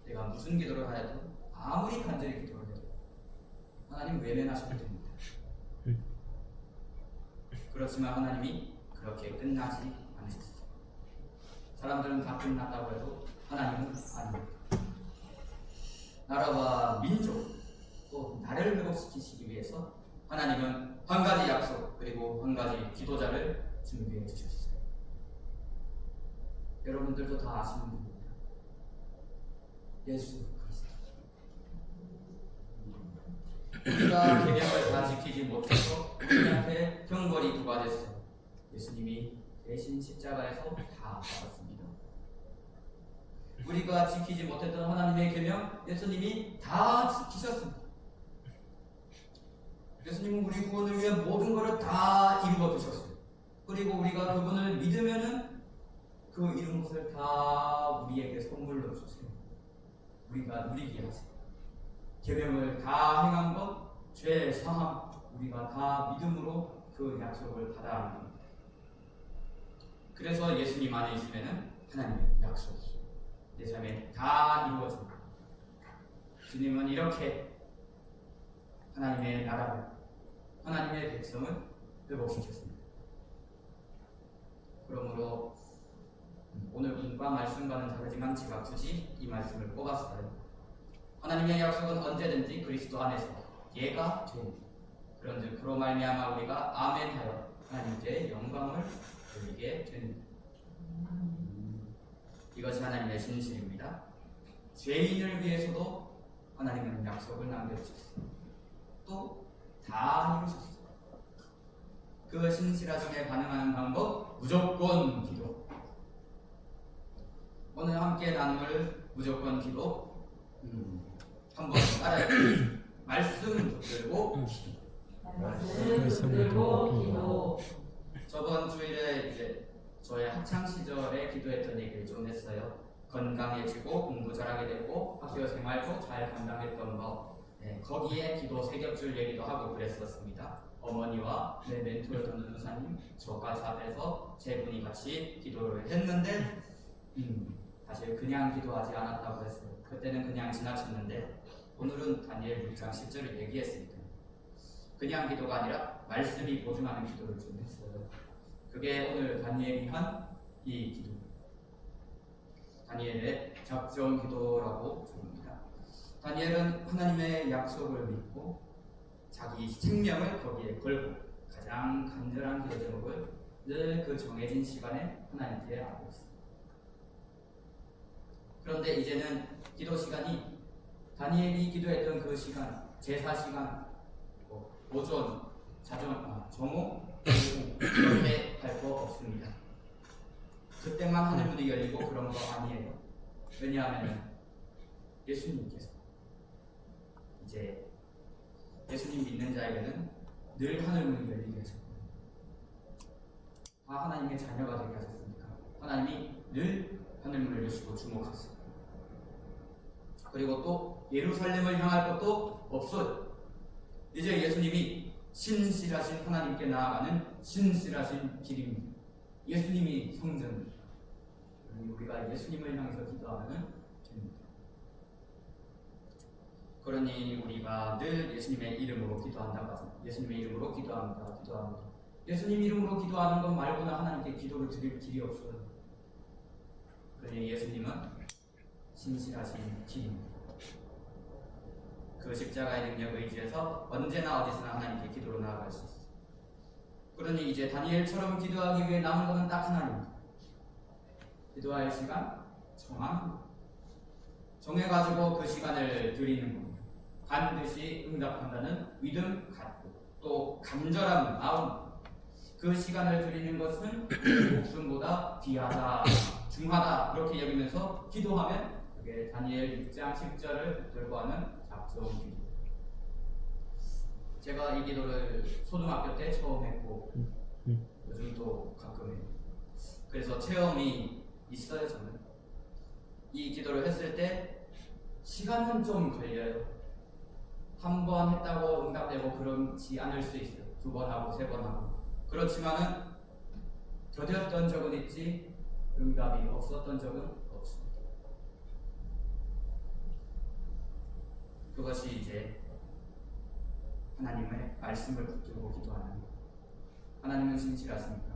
내가 무슨 기도를 하여도 아무리 간절히 기도를 해도 하나님 외면하시면 됩니다. 그렇지만 하나님이 그렇게 끝나지 않으셨어요. 사람들은 다 끝났다고 해도 하나님은 아닙니다. 나라와 민족 또 나를 회복시키시기 위해서 하나님은 한 가지 약속 그리고 한 가지 기도자를 준비해 주셨어요. 여러분들도 다 아시는 분입니다. 예수 그리스도. 우리가 계명을 다 지키지 못해서 우리한테 형벌이 부과됐어요. 예수님이 대신 십자가에서 다 받았습니다. 우리가 지키지 못했던 하나님의 계명 예수님이 다 지키셨습니다. 예수님은 우리 구원을 위해 모든 것을 다 이루어 두셨어요. 그리고 우리가 그분을 믿으면은 그 이룬 것을 다 우리에게 선물로 주세요. 우리가 누리게 하세요. 계명을 다 행한 것, 죄 사함, 우리가 다 믿음으로 그 약속을 받아야 합니다. 그래서 예수님 안에 있으면은 하나님의 약속이 내 삶에 다 이루어집니다. 주님은 이렇게 하나님의 나라를, 하나님의 백성을 회복시켰습니다. 그러므로 오늘 본과 말씀과는 다르지만 제가 굳이 이 말씀을 뽑았어요. 하나님의 약속은 언제든지 그리스도 안에서 예가 됩니다. 그런즉 그로 말미암아 우리가 아멘하여 하나님께 영광을 돌리게 됩니다. 이것이 하나님의 진실입니다. 죄인을 위해서도 하나님은 약속을 남겨주셨어요. 또 다 이루셨어요. 그 신실하심에 반응하는 방법 무조건 기도. 오늘 함께 나눌 무조건 기도 한번 따라해. 말씀 붙들고 말씀 들고 기도. 저번 주일에 이제 저의 학창 시절에 기도했던 얘기를 좀 했어요. 건강해지고 공부 잘하게 되고 학교 생활도 잘 감당했던 거. 네, 거기에 기도 세 겹줄 얘기도 하고 그랬었습니다. 어머니와 내 멘토였던 전도사님 저까지 앞에서 세 분이 같이 기도를 했는데 사실 그냥 기도하지 않았다고 했어요. 그때는 그냥 지나쳤는데 오늘은 다니엘 6장 10절을 얘기했으니까 그냥 기도가 아니라 말씀이 보증하는 기도를 좀 했어요. 그게 오늘 다니엘이 한 이 기도, 다니엘의 작정 기도라고 부릅니다. 다니엘은 하나님의 약속을 믿고 자기 생명을 거기에 걸고 가장 간절한 기도 제목을 늘 그 정해진 시간에 하나님께 아뢰었습니다. 그런데 이제는 기도 시간이 다니엘이 기도했던 그 시간, 제사 시간, 오전, 정오, 이렇게 할 거 없습니다. 그때만 하늘문이 열리고 그런 거 아니에요. 왜냐하면 예수님께서 이제 예수님 믿는 자에게는 늘 하늘문이 열리게 하셨거든요. 다 하나님의 자녀가 되게 하셨으니까 하나님이 늘 하늘문을 여시고 주목하셨어요. 그리고 또 예루살렘을 향할 것도 없어요. 이제 예수님이 신실하신 하나님께 나아가는 신실하신 길입니다. 예수님이 성전입니다. 우리가 예수님을 향해서 기도하면 됩니다. 그러니 우리가 늘 예수님의 이름으로 기도한다고 하잖아요. 예수님의 이름으로 기도합니다. 예수님 이름으로 기도하는 것 말고는 하나님께 기도를 드릴 길이 없어요. 그러니 예수님은 신실하신 길입니다. 그 십자가의 능력을 의지해서 언제나 어디서나 하나님께 기도로 나아갈 수 있어요. 그러니 이제 다니엘처럼 기도하기 위해 남은 것은 딱 하나입니다. 기도할 시간 정해가지고 그 시간을 드리는 겁니다. 반드시 응답한다는 믿음 갖고 또 간절한 마음, 그 시간을 드리는 것은 목숨보다 귀하다, 중하다 이렇게 여기면서 기도하면 그게 다니엘 6장 10절을 들고 하는 작정의 기도. 제가 이 기도를 초등학교 때 처음 했고 요즘도 가끔 해요. 그래서 체험이 있어요. 저는 이 기도를 했을 때 시간은 좀 걸려요. 한 번 했다고 응답되고 그렇지 않을 수 있어요. 2번 하고 3번 하고. 그렇지만은 더뎠던 적은 있지 응답이 없었던 적은 없습니다. 그것이 이제 하나님의 말씀을 붙들고 기도하는 것. 하나님은 신실하시니까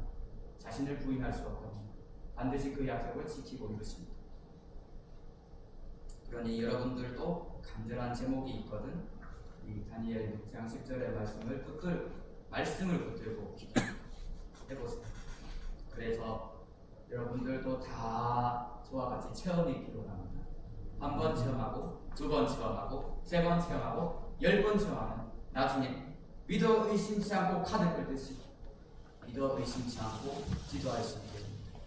자신을 부인할 수 없거든요. 반드시 그 약속을 지키고 이루십니다. 그러니 여러분들도 간절한 제목이 있거든. 이 다니엘 6장 10절의 말씀을 붙들고 기도해보세요. 그래서 여러분들도 다 저와 같이 체험이 필요합니다. 한 번 체험하고 2번 체험하고 3번 체험하고 10번 체험하면 나중에 믿어 의심치 않고 카드 끌듯이 믿어 의심치 않고 기도할 수 있게 됩니다.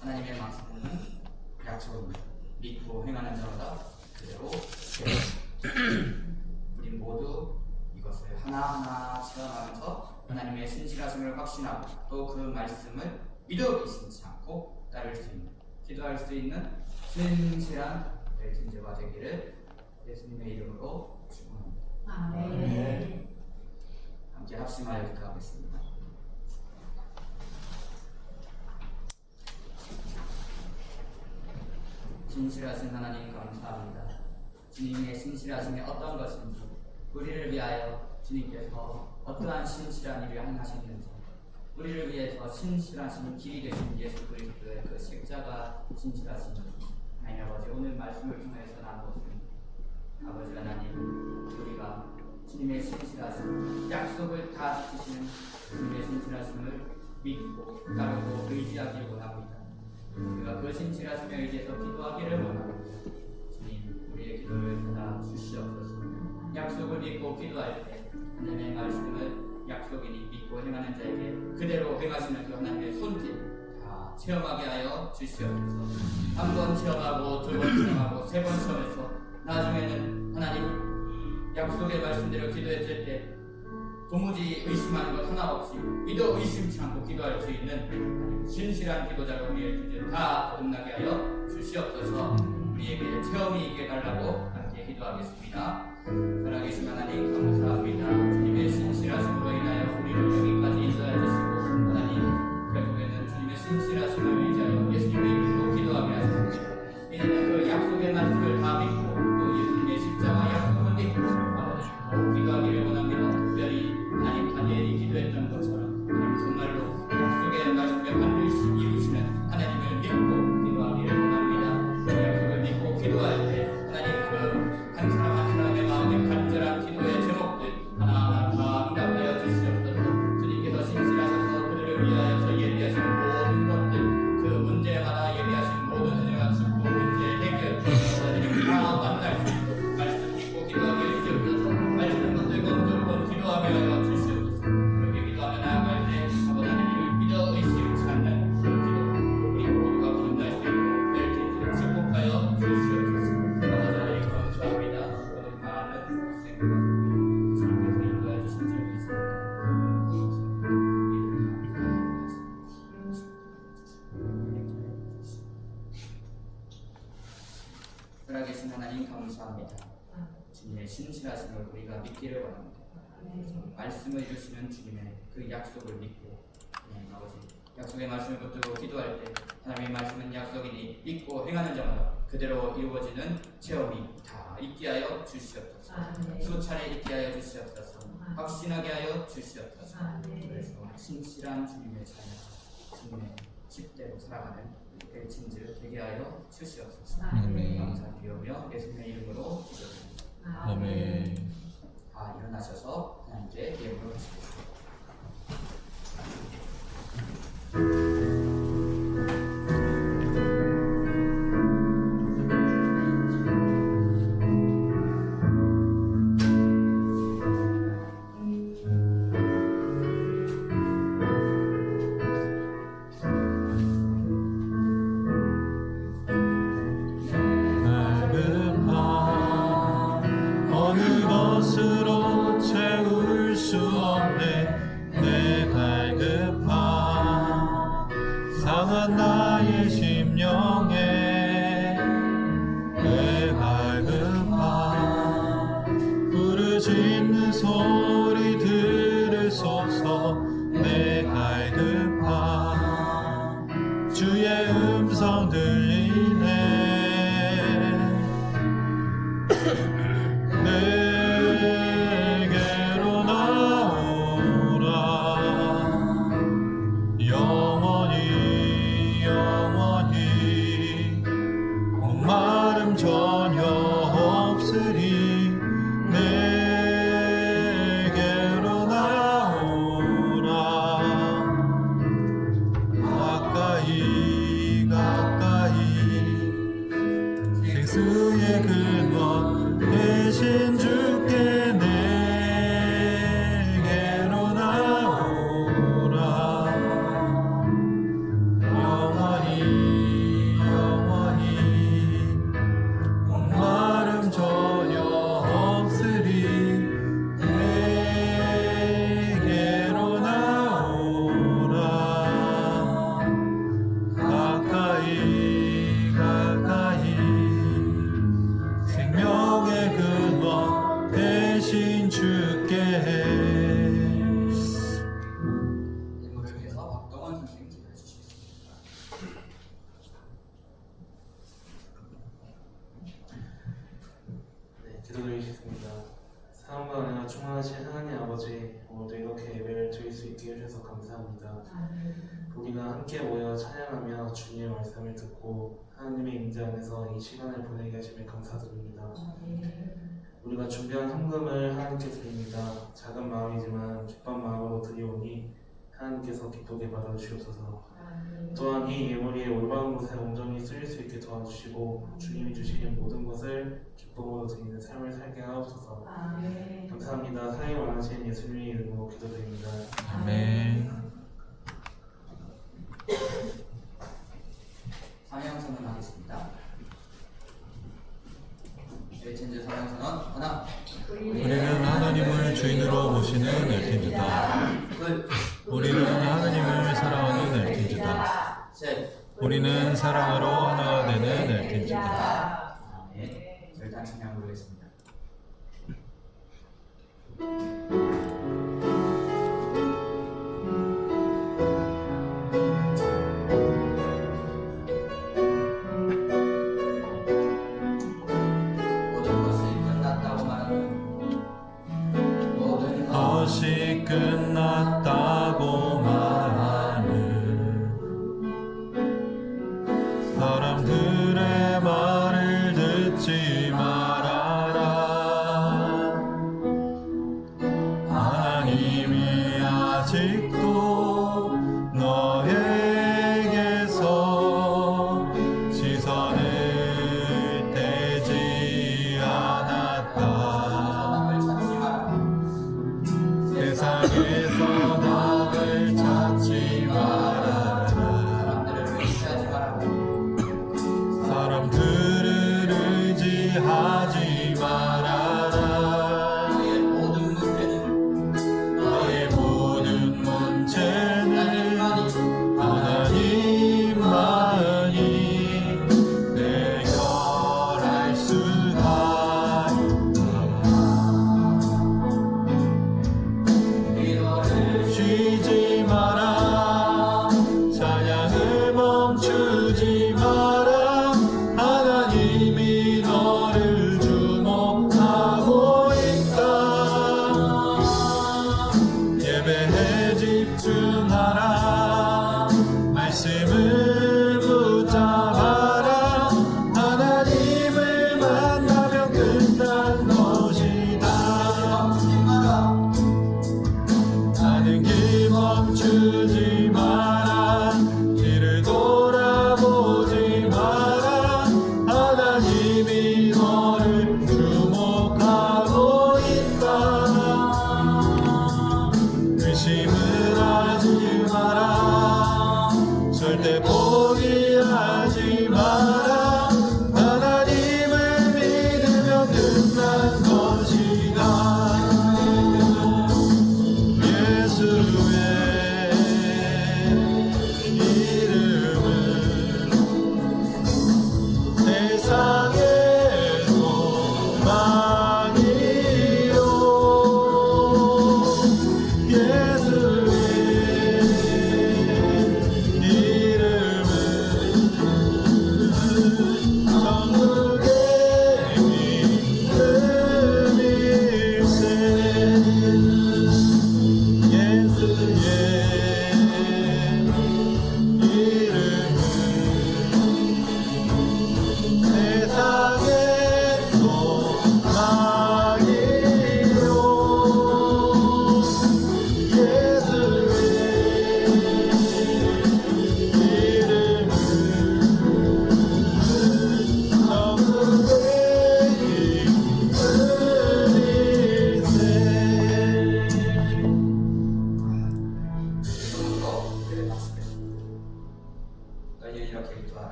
하나님의 말씀은 약속입니다. 믿고 행하는 자마다 그대로 우리 모두 이것을 하나하나 체험하면서 하나님의 신실하심을 확신하고 또 그 말씀을 믿어 의심치 않고 따를 수 있는, 기도할 수 있는 신실한 진제가 되기를 예수님의 이름으로 축원합니다. 아멘. 함께 합심하여 기도하겠습니다. 신실하신 하나님 감사합니다. 주님의 신실하심이 어떤 것인지, 우리를 위하여 주님께서 어떠한 신실한 일을 행하셨는지, 우리를 위해서 신실하신 길이 되신 예수 그리스도의 그 십자가 신실하신 하나님 아버지, 오늘 말씀을 통해서 나누었습니다. 아버지 하나님, 우리가 주님의 신실하심, 약속을 다 지키시는 주님의 신실하심을 믿고 따르고 의지하기를 원합니다. 우리가 그 신실하심에 의지해서 기도하기를 원합니다. 주님, 우리의 기도를 받아 주시옵소서. 약속을 믿고 기도할 때 하나님의 말씀을 약속이니 믿고 행하는 자에게 그대로 행하시는 그 하나님의 손길 다 체험하게 하여 주시옵소서. 한 번 체험하고 2번 체험하고 3번 체험해서 나중에는 하나님 약속의 말씀대로 기도했을 때 도무지 의심하는 것 하나 없이 믿어 의심치 않고 기도할 수 있는 신실한 기도자가 우리의 주제 다 거듭나게 하여 주시옵소서. 우리에게 체험이 있게 달라고 함께 기도하겠습니다. 살아계신 하나님 감사합니다. 주님의 신실하심으로 인하여 우리를 여기까지 인도해 주시고 하나님 결국에는 주님의 신실하심을 의지하여 예수님의 이름으로 기도하게 하셨습니다. 이제는 그 약속의 말씀을 다 믿고 또 예수님의 십자가 약속을 믿고 아버지 기도하기를 원합니다. 특별히 하나님 다니엘이 기도했던 것처럼 하나님 정말로 약속의 말씀에 반드시 이루시는 하나님을 믿고 기도하기를 원합니다. 그 약속을 믿고 기도할 때 하나님 그 한 사람 한 사람의 마음에 간절한 기도의 제목들 하나하나 다 응답되어 주시옵소서. 주님께서 신실하셔서 그들을 위하여서 예비하신 모든 것들, 그 문제마다 예비하신 모든 은혜와 축복, 문제 해결, 저들이 다 만날 수 있도록 말씀 믿고 기도하게 해주시옵소서. 말씀 붙들고 무조건 기도하게 하여 주시옵소서. 그렇게 기도하며 나아갈 때 아버지 하나님을 믿어 의심치 않는 기도, 우리 모두가 거듭날 수 있도록 늘 계시를 축복하여 주시옵소서. 아버지 하나님 감사합니다. 오늘 많은 생각 주님께서 인도해 주신 적이 살아계신 하나님 감사합니다. 주님의 신실하심을 우리가 믿기를 원합니다. 말씀을 주시는 주님의 그 약속을 믿고 아버지 약속의 말씀을 붙들고 기도할 때 하나님의 말씀은 약속이니 믿고 행하는 자마다 그대로 이루어지는 체험이 다 있게 하여 주시옵소서. 수차례 있게 하여 주시옵소서. 확신하게 하여 주시옵소서. 그래서 신실한 주님의 자녀, 주님의 집대로 살아가는 엘친즈 되게 하여 주시옵소서. 아멘. 감사드리며 예수님의 이름으로 기도드립니다. 아멘. 일어나셔서 하나님께 예물을 드립니다. 밝은 밤 어느 것으로 채울 수 없네 내 밝은 밤 상한 나의 심령에 내 밝은 밤 부르짖는 소리 들으소서 내 밝은 밤 주의 음성 들리네 내게로 나오라 영원히 영원히 목마름 전혀 없으리 내게로 나오라 가까이 가까이 생수의 근원 대신 주께 내게로 나오라 영원히 영원히 목마름 전혀 없으리 내게로 나오라 가까이 가까이 생명의 근원 대신 주께 예물을 위해서 박동원 선생님 기도해 주시겠습니다. 네, 기도드리겠습니다. 사랑과 은혜가 충만하신 하나님 아버지, 오늘도 이렇게 예배를 드릴 수 있게 해주셔서 감사합니다. 우리가 함께 모여 찬양하며 주님의 말씀을 듣고 하나님의 임재 안에서 이 시간을 보내게 하심에 감사드립니다. 우리가 준비한 헌금을 하나님께 드립니다. 작은 마음이지만 기쁜 마음으로 드리오니 하나님께서 기쁘게 받아주시옵소서. 또한 이 예물이 올바른 곳에 온전히 쓰일 수 있게 도와주시고 주님이 주시는 모든 것을 기쁨으로 드리는 삶을 살게 하옵소서. 감사합니다. 사랑이 많으신 예수님의 이름으로 기도드립니다. 아멘. 사명 선언하겠습니다. 엘친즈 사명 선언 하나, 우리는 하나님을 주인으로 모시는 엘틴즈다. 둘, 우리는 하나님을 사랑하는 엘틴즈다. 셋. 우리는 사랑으로 하나가 되는 엘틴즈다. 아멘. 절단 찬양 부르겠습니다. 모든 것이 끝났다고 말하는 모든 것이 끝났다고 말하는 사람들의 말을 듣지 말아라. 하나님이 아직도 너에게서 시선을 떼지 않았다. 사랑을 찾지 마라. 세상에서 나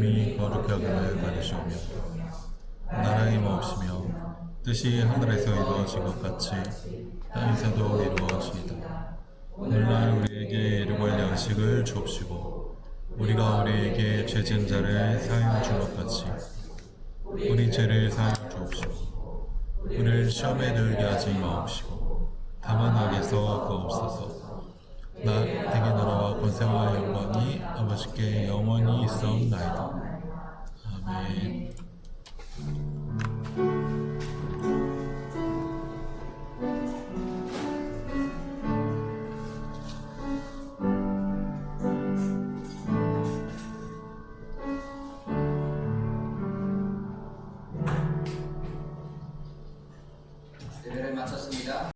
이름이 거룩하게 받으시오며 나라의 임하옵시며 뜻이 하늘에서 이루어진 것 같이 땅에서도 이루어지이다. 오늘날 우리에게 일용할 양식을 주옵시고 우리가 우리에게 죄 지은 자를 사하여 준 것 같이 우리 죄를 사하여 주옵시고 우리를 시험에 들게 하지 마옵시고 다만 악에서 구하옵소서. 대개 나라와 권세와 영광이 아버지께 영원히 있사옵나이다. 아멘. 예배를 마쳤습니다.